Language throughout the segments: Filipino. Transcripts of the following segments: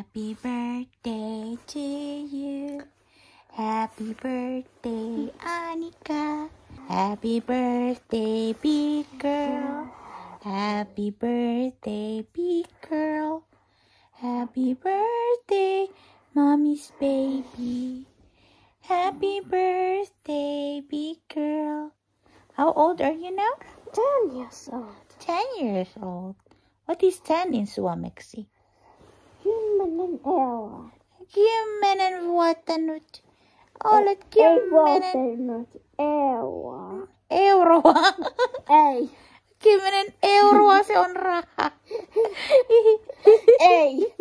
Happy birthday to you. Happy birthday, Anika. Happy birthday, big girl. Happy birthday, big girl. Happy birthday, mommy's baby. Happy birthday, big girl. How old are you now? 10 years old. 10 years old. What is 10 in Suomeksi? Human and euro. Kymmenen vuotta nyt. Olet kymmenen Not euro. euroa. Ei. 10 euroa se on raha. Ei.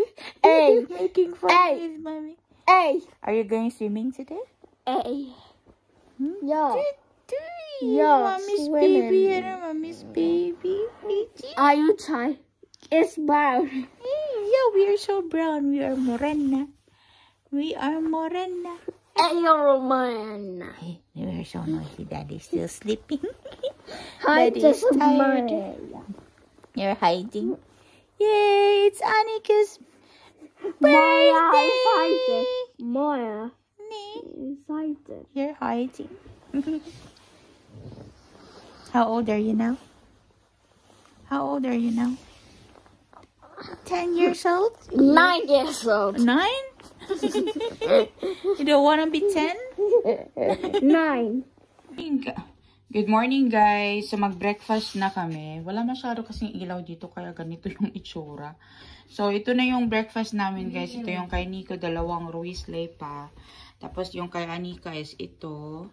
Ei. Making fun Ei. of his mommy. Ei. Are you going swimming today? Ei. Hmm? Ja. Yeah, Yeah, mommy's swimming. baby and mommy's baby. Are you Thai? It's brown. Yeah, we are so brown. We are morena. We are morena. Roman. Hey, we are so noisy. Daddy's still sleeping. Hi, Daddy is just tired. You're hiding. Yay, it's Annika's birthday. Maya Nee, excited. you're hiding. How old are you now? How old are you now? 10 years old? 9 years old. 9? You don't want to be 10? 9. Good morning guys. So mag-breakfast na kami. Wala masyado kasing ilaw dito kaya ganito yung itsura. So ito na yung breakfast namin guys. Ito yung kay Nico, dalawang Ruiz Lepa. Tapos yung kay Anika is ito.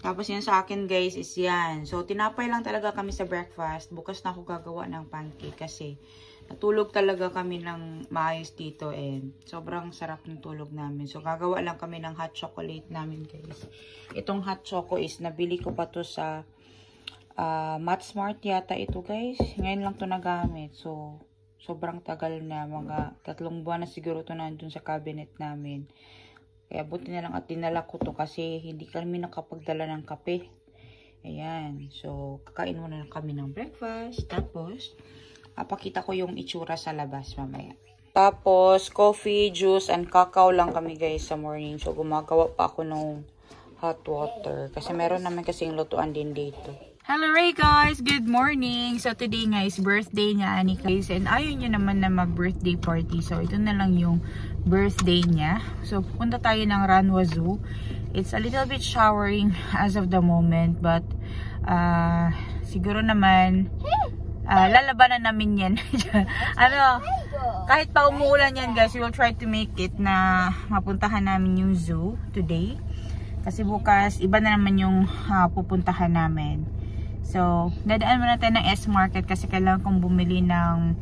Tapos yan sa akin guys is yan. So tinapay lang talaga kami sa breakfast. Bukas na ako gagawa ng pancake kasi natulog talaga kami ng maayos dito and sobrang sarap ng tulog namin. So gagawa lang kami ng hot chocolate namin guys. Itong hot choco is nabili ko pa to sa Matsmart yata ito guys. Ngayon lang to nagamit. So sobrang tagal na, mga 3 buwan na siguro to nandun sa cabinet namin. Kaya buti na lang at dinala ko to kasi hindi kami nakapagdala ng kape. Ayan. So kakain muna lang kami ng breakfast. Tapos papakita ko yung itsura sa labas mamaya. Tapos, coffee, juice, and cacao lang kami guys sa morning. So, gumagawa pa ako ng hot water. Kasi meron naman kasing lutuan din dito. Hello Ray guys! Good morning! So today guys, birthday niya Anika guys. And ayaw niya naman na mag-birthday party. So ito na lang yung birthday niya. So pupunta tayo ng Ranwa Zoo. It's a little bit showering as of the moment. But siguro naman lalabanan namin yan. Kahit pa umuulan yan guys, we will try to make it na mapuntahan namin yung zoo today. Kasi bukas, iba na naman yung pupuntahan namin. So, dadaan muna tayo ng S-Market kasi kailangan kong bumili ng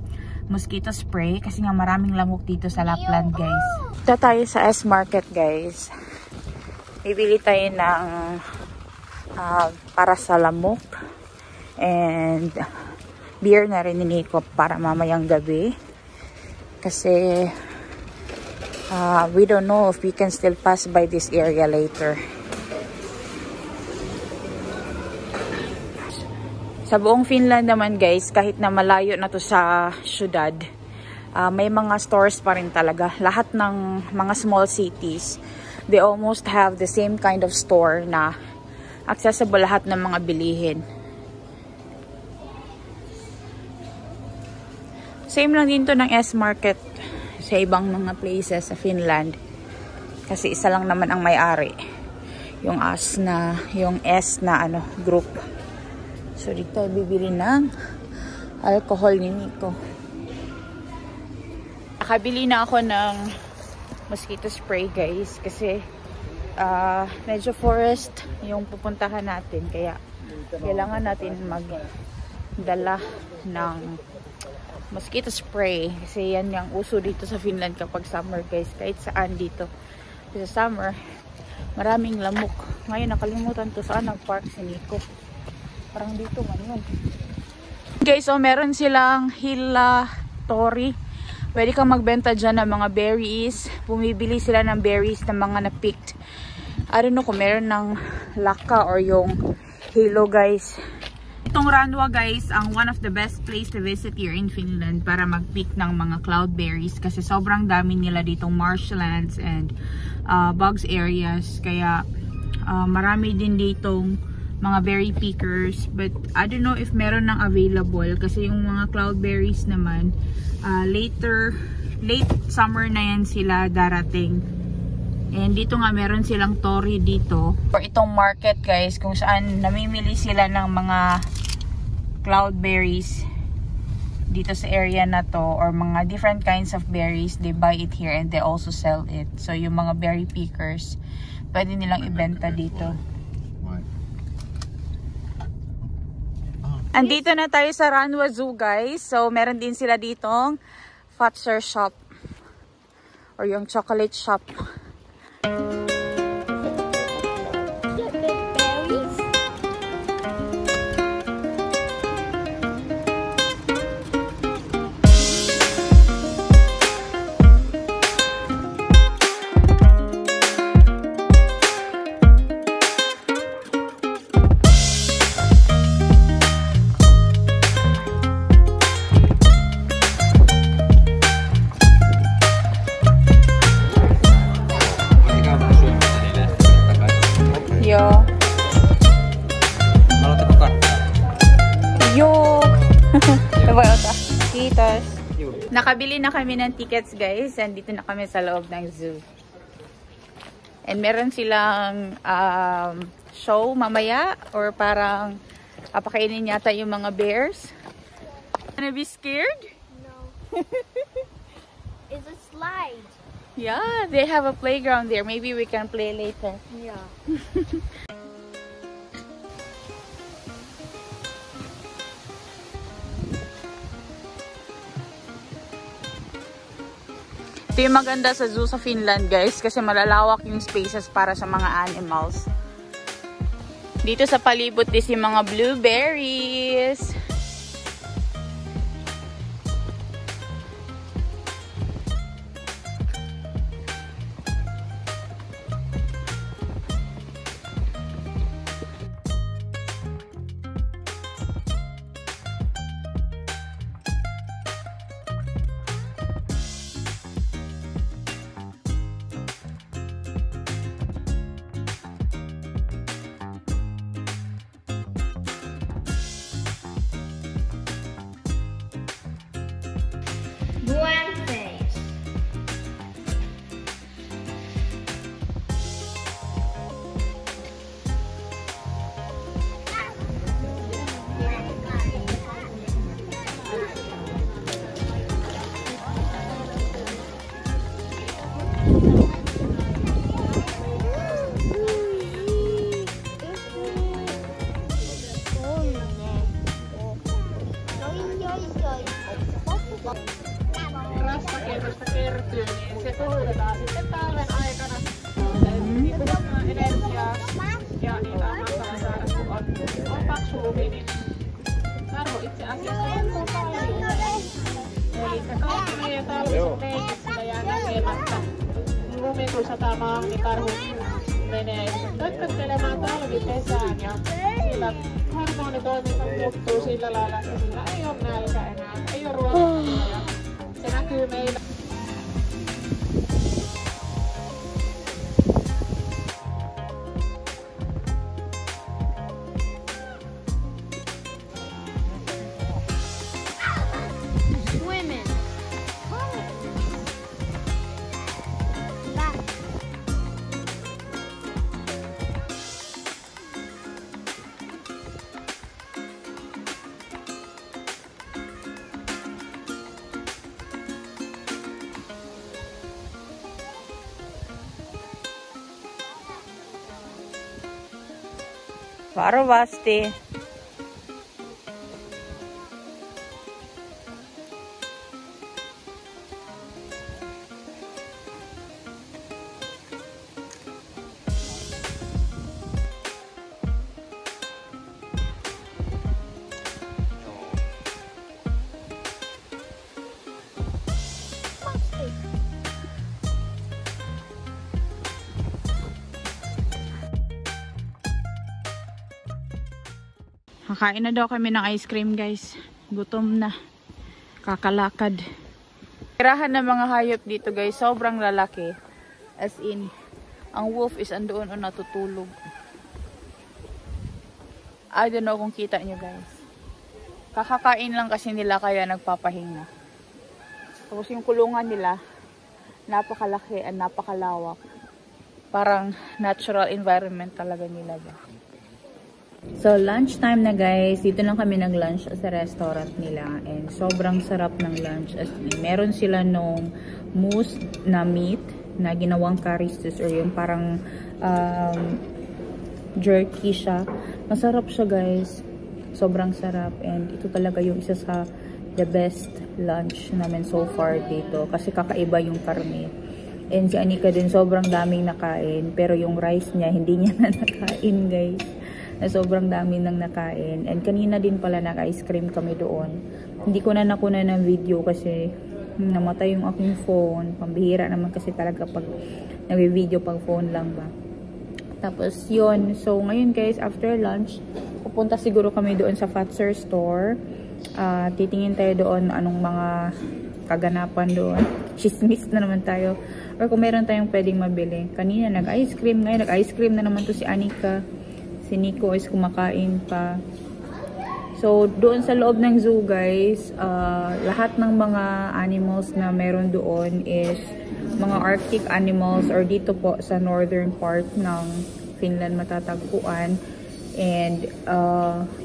mosquito spray kasi nga maraming lamok dito sa Lapland guys. Ito tayo sa S-Market guys. Bibili tayo ng para sa lamok and beer na rin ni Nico para mamayang gabi. Kasi we don't know if we can still pass by this area later. Sa buong Finland naman guys, kahit na malayo na to sa syudad, may mga stores pa rin talaga. Lahat ng mga small cities, they almost have the same kind of store na accessible lahat ng mga bilihin. Same lang din to ng S-Market sa ibang mga places sa Finland. Kasi isa lang naman ang may-ari. Yung S na group. So dito bibili ng alcohol ni Nico. Nakabili na ako ng mosquito spray guys. Kasi medyo forest yung pupuntahan natin. Kaya kailangan natin magdala ng mosquito spray kasi yan yung uso dito sa Finland kapag summer guys, kahit saan dito sa summer maraming lamok. Ngayon nakalimutan ko saan nag-park si Nico, parang dito man yun guys. So meron silang Hilla Tori, pwede kang magbenta dyan ng mga berries, bumibili sila ng berries ng mga na-picked. I don't know kung meron ng laka or yung hilo guys. Itong Itong Ranwa guys, ang one of the best place to visit here in Finland para mag-pick ng mga cloudberries kasi sobrang dami nila ditong marshlands and bogs areas. Kaya marami din ditong mga berry pickers, but I don't know if meron nang available kasi yung mga cloudberries naman late summer na yan sila darating. And dito nga meron silang tori dito. For itong market guys, kung saan namimili sila ng mga cloudberries dito sa area na to, or mga different kinds of berries, they buy it here and they also sell it. So yung mga berry pickers, pwede nilang ibenta dito. Andito na tayo sa Ranwa Zoo guys. So meron din sila ditong Fazer shop or yung chocolate shop. Nakabili na kami ng tickets guys, and dito na kami sa loob ng zoo. And meron silang show mamaya, or parang papakainin yata yung mga bears. Wanna be scared? No. It's a slide. Yeah, they have a playground there. Maybe we can play later. Yeah. Ito yung maganda sa zoo sa Finland guys, kasi malalawak yung spaces para sa mga animals. Dito sa palibot is yung mga blueberries. Blank face. Rasta kertyy, niin se tuuletaan sitten talven aikana. Energiaa ja niitä on hankala saada, kun on paksu lumi, niin Tarvo itse asiassa on paljon. Eli kaikki meidän talviset leikit sitä jää näkemättä. Lumi kun satamaan, niin Tarvo menee tötköttelemään talvipesään ja sillä hormonitoiminta muuttuu sillä lailla, että sillä ei ole nälkä enää, ei ole ruokaa ja se näkyy meillä. Women. Varovasti. Kakain na daw kami ng ice cream, guys. Gutom na. Kakalakad. Tirahan ng mga hayop dito, guys. Sobrang lalaki. As in, ang wolf is andoon o natutulog. I don't know kung kita nyo, guys. Kakakain lang kasi nila kaya nagpapahinga. Tapos yung kulungan nila, napakalaki at napakalawak. Parang natural environment talaga nila ba. So, lunchtime na, guys. Dito lang kami nag-lunch sa restaurant nila. And sobrang sarap ng lunch. As in, meron sila nung mousse na meat na ginawang curry sauce or yung parang jerky siya. Masarap siya, guys. Sobrang sarap. And ito talaga yung isa sa the best lunch namin so far dito. Kasi kakaiba yung karne. And si Anika din sobrang daming nakain. Pero yung rice niya, hindi niya na nakain, guys. Na sobrang dami nang nakain. And kanina din pala nag-ice cream kami doon. Hindi ko na nakunan ng video kasi namatay yung aking phone. Pambihira naman kasi talaga pag nag-video pag phone lang ba. Tapos yun. So ngayon, guys, after lunch, pupunta siguro kami doon sa Fatser store. Titingin tayo doon anong mga kaganapan doon. Chismis na naman tayo. Or kung meron tayong pwedeng mabili. Kanina nag-ice cream. Ngayon nag-ice cream na naman to si Anika. Si Nico is kumakain pa. So, doon sa loob ng zoo, guys, lahat ng mga animals na meron doon is mga Arctic animals or dito po sa northern part ng Finland matatagpuan. And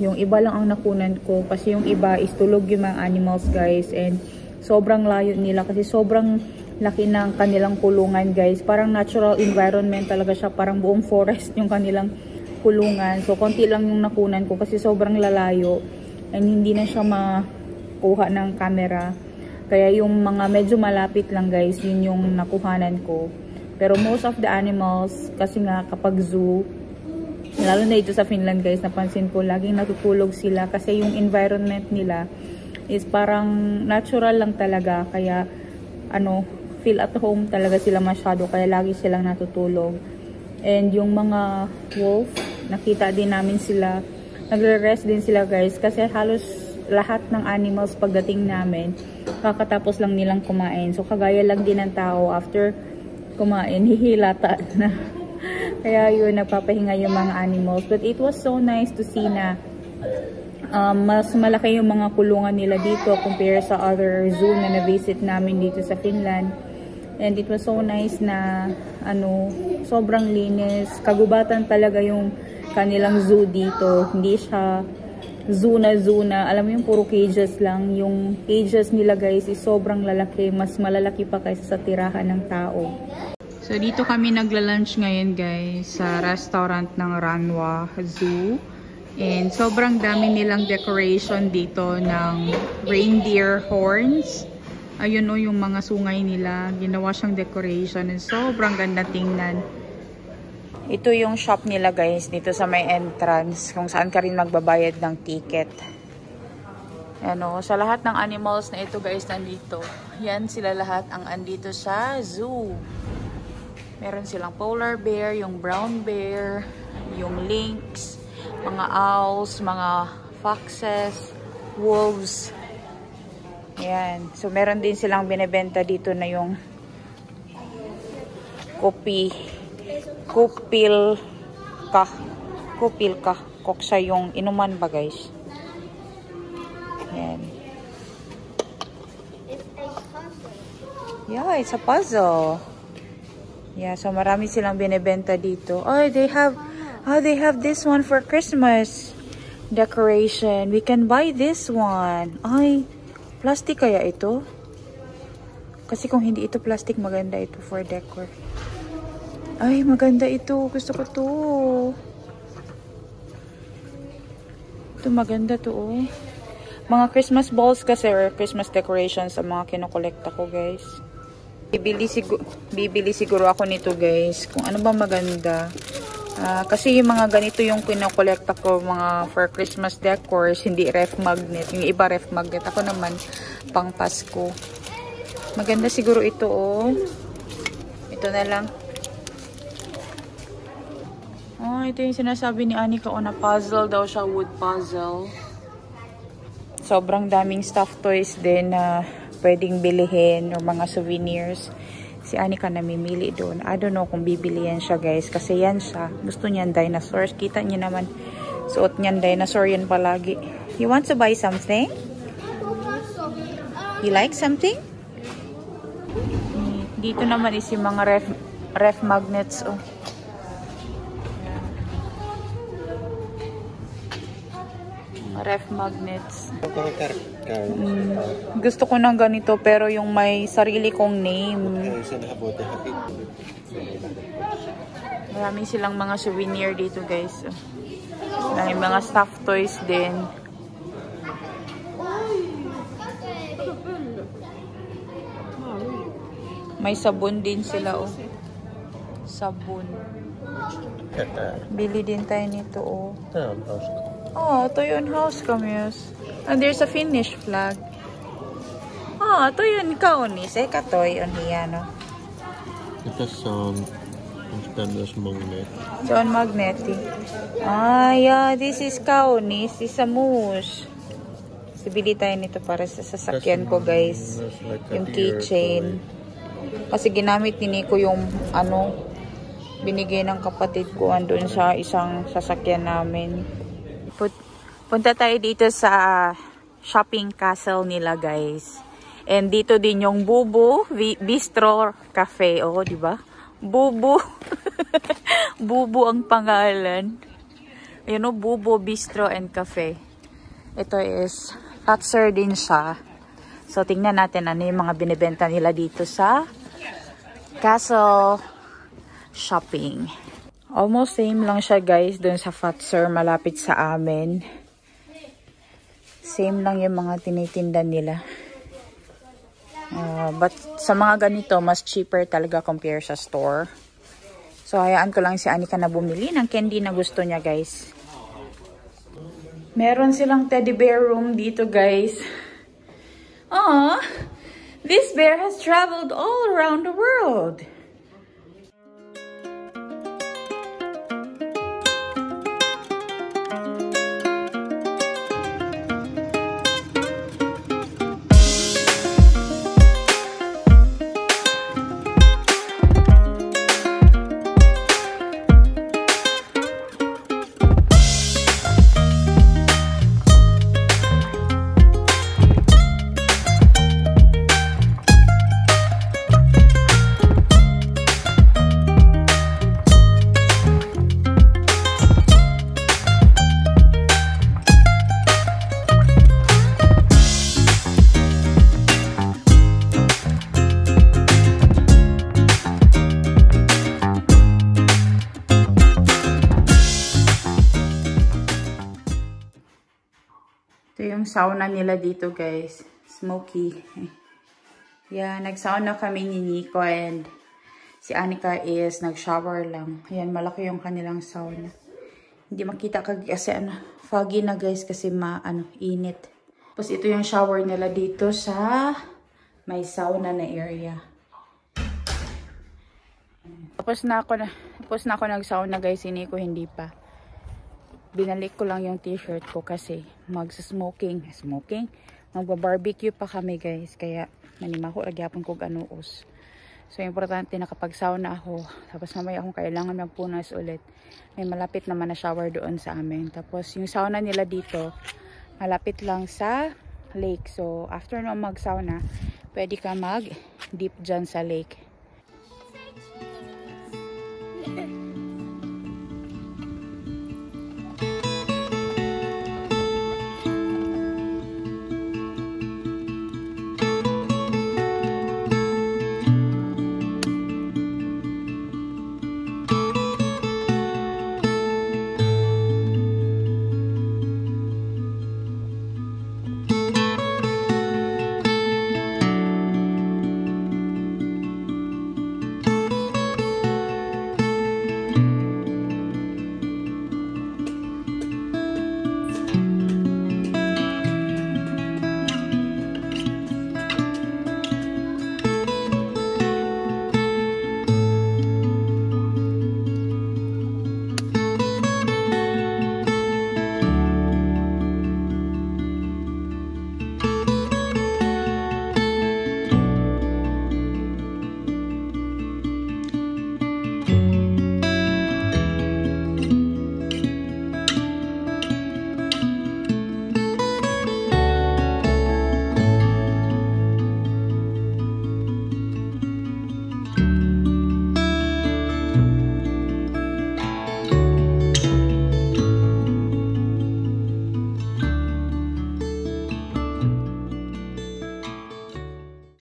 yung iba lang ang nakunan ko kasi yung iba is tulog yung mga animals, guys. And sobrang layo nila kasi sobrang laki ng kanilang kulungan, guys. Parang natural environment talaga siya. Parang buong forest yung kanilang kulungan. So, konti lang yung nakunan ko kasi sobrang lalayo. And hindi na siya makuha ng camera. Kaya yung mga medyo malapit lang, guys, yun yung nakuhanan ko. Pero most of the animals, kasi nga kapag zoo, lalo na dito sa Finland, guys, napansin ko, laging natutulog sila kasi yung environment nila is parang natural lang talaga. Kaya, feel at home talaga sila masyado. Kaya lagi silang natutulog. And yung mga wolf, nakita din namin sila, nagre-rest din sila, guys, kasi halos lahat ng animals pagdating namin, kakatapos lang nilang kumain. So, kagaya lang din ng tao, after kumain, hihilata na. Kaya yun, nagpapahinga yung mga animals. But it was so nice to see na mas malaki yung mga kulungan nila dito compare sa other zoo na na-visit namin dito sa Finland. And it was so nice na sobrang linis. Kagubatan talaga yung kanilang zoo dito. Hindi siya zoo na. Alam mo yung puro cages lang. Yung cages nila, guys, is sobrang lalaki. Mas malalaki pa kaysa sa tirahan ng tao. So dito kami nagla-lunch ngayon, guys, sa restaurant ng Ranwa Zoo. And sobrang dami nilang decoration dito ng reindeer horns. Ayun o, yung mga sungay nila. Ginawa siyang decoration. And sobrang ganda tingnan. Ito yung shop nila, guys. Dito sa may entrance. Kung saan ka rin magbabayad ng ticket. Ano, sa lahat ng animals na ito, guys, nandito. Yan sila lahat ang andito sa zoo. Meron silang polar bear, yung brown bear, yung lynx, mga owls, mga foxes, wolves. Ayan. So, meron din silang binibenta dito na yung kupilka. Koksa yung inuman ba, guys? Ayan. Yeah, it's a puzzle. Yeah, so marami silang binibenta dito. Oh, they have this one for Christmas decoration. We can buy this one. Ay, plastic kaya ito? Kasi kung hindi ito plastic, maganda ito for decor. Ay, maganda ito. Gusto ko to. Ito, maganda to, oh. Mga Christmas balls kasi or Christmas decorations ang mga kinokolekta ko, guys. Bibili siguro ako nito, guys. Kung ano ba maganda. Kasi yung mga ganito yung kinokolekta ko, mga for Christmas decors, hindi ref magnet. Yung iba ref magnet. Ako naman, pang Pasko. Maganda siguro ito, oh. Ito na lang. Oh, ito yung sinasabi ni Anika na puzzle daw siya, wood puzzle. Sobrang daming stuffed toys din na pwedeng bilihin o mga souvenirs. Si Anika namimili doon. I don't know kung bibili yan siya guys. Kasi yan siya. Gusto niyan dinosaurs. Kita niyo naman. Suot niyan dinosaur yan palagi. You want to buy something? You like something? Dito naman is yung mga ref magnets. Oh. Ref magnets. Gusto ko ng ganito pero yung may sarili kong name. Marami silang mga souvenir dito guys. May mga stuffed toys din. May sabon din sila oh. Sabon. Bili din tayo nito oh. Oh, ito yun house cameos. And there's a Finnish flag. Oh, ito yun kaunis. Katoy on hiya, no? Ito Onko magnet? John Magneti. Ah, yeah. This is kaunis. This is a moose. Bili tayo nito para sa sasakyan ko, guys. Yung keychain. Kasi ginamit ni Nico yung binigay ng kapatid ko andun sa isang sasakyan namin. Punta tayo dito sa shopping castle nila guys. And dito din yung Bubu Bistro Cafe. Oh, di ba? Bubu. Bubu ang pangalan. Ayun o, Bubu Bistro and Cafe. Ito is Fatser din siya. So, tingnan natin ano yung mga binibenta nila dito sa Castle Shopping. Almost same lang siya guys dun sa Fatser malapit sa amin. Same lang yung mga tinitinda nila. But sa mga ganito, mas cheaper talaga compare sa store. So, hayaan ko lang si Anika na bumili ng candy na gusto niya guys. Meron silang teddy bear room dito guys. Aww! This bear has traveled all around the world. Ito yung sauna nila dito guys. Smoky. Yeah, nag-sauna kami ni Nico and si Anika is nag-shower lang. Ayan, malaki yung kanilang sauna. Hindi makita kasi foggy na guys kasi init. Tapos ito yung shower nila dito sa may sauna na area. Tapos na ako nag-sauna guys, si Nico hindi pa. Binalik ko lang yung t-shirt ko kasi magba-barbecue pa kami guys. Kaya nanimako agyapon ko ganuos. So importante na kapag sauna ako, tapos mamaya akong kailangan magpunas ulit. May malapit naman na shower doon sa amin. Tapos yung sauna nila dito, malapit lang sa lake. So after no mag-sauna, pwede ka mag-dip dyan sa lake.